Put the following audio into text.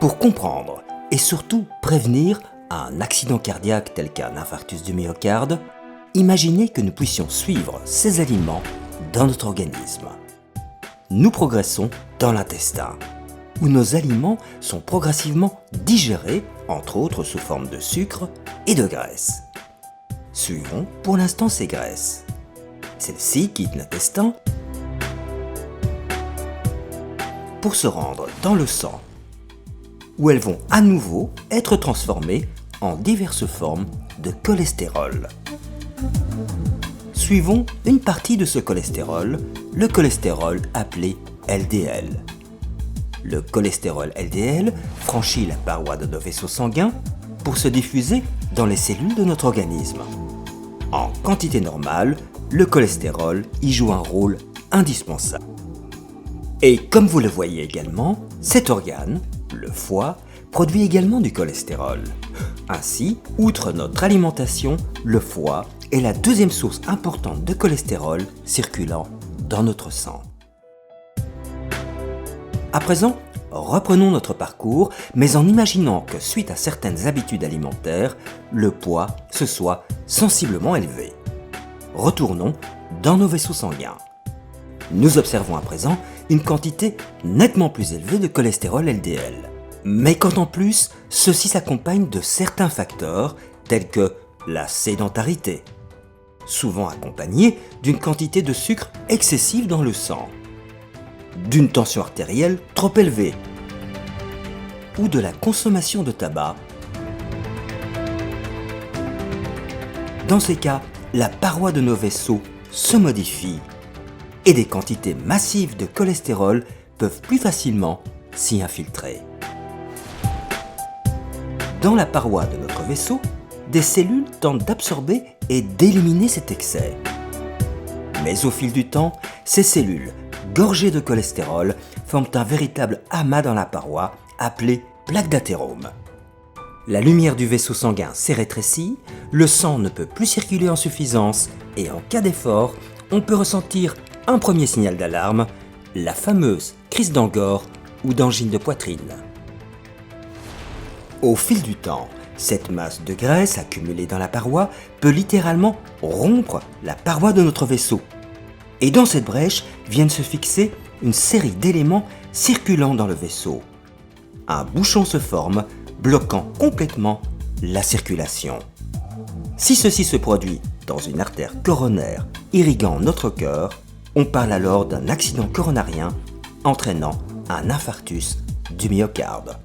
Pour comprendre et surtout prévenir un accident cardiaque tel qu'un infarctus du myocarde, imaginez que nous puissions suivre ces aliments dans notre organisme. Nous progressons dans l'intestin, où nos aliments sont progressivement digérés, entre autres sous forme de sucre et de graisse. Suivons pour l'instant ces graisses. Celles-ci quittent l'intestin pour se rendre dans le sang, où elles vont à nouveau être transformées en diverses formes de cholestérol. Suivons une partie de ce cholestérol, le cholestérol appelé LDL. Le cholestérol LDL franchit la paroi de nos vaisseaux sanguins pour se diffuser dans les cellules de notre organisme. En quantité normale, le cholestérol y joue un rôle indispensable. Et comme vous le voyez également, cet organe, le foie, produit également du cholestérol. Ainsi, outre notre alimentation, le foie est la deuxième source importante de cholestérol circulant dans notre sang. À présent, reprenons notre parcours, mais en imaginant que suite à certaines habitudes alimentaires, le poids se soit sensiblement élevé. Retournons dans nos vaisseaux sanguins. Nous observons à présent une quantité nettement plus élevée de cholestérol LDL. Mais quand en plus, ceci s'accompagne de certains facteurs tels que la sédentarité, souvent accompagnée d'une quantité de sucre excessive dans le sang, d'une tension artérielle trop élevée ou de la consommation de tabac. Dans ces cas, la paroi de nos vaisseaux se modifie et des quantités massives de cholestérol peuvent plus facilement s'y infiltrer. Dans la paroi de notre vaisseau, des cellules tentent d'absorber et d'éliminer cet excès. Mais au fil du temps, ces cellules, gorgées de cholestérol, forment un véritable amas dans la paroi appelé plaque d'athérome. La lumière du vaisseau sanguin s'est rétrécie, le sang ne peut plus circuler en suffisance et en cas d'effort, on peut ressentir un premier signal d'alarme, la fameuse crise d'angor ou d'angine de poitrine. Au fil du temps, cette masse de graisse accumulée dans la paroi peut littéralement rompre la paroi de notre vaisseau. Et dans cette brèche viennent se fixer une série d'éléments circulant dans le vaisseau. Un bouchon se forme, bloquant complètement la circulation. Si ceci se produit dans une artère coronaire irriguant notre cœur, on parle alors d'un accident coronarien entraînant un infarctus du myocarde.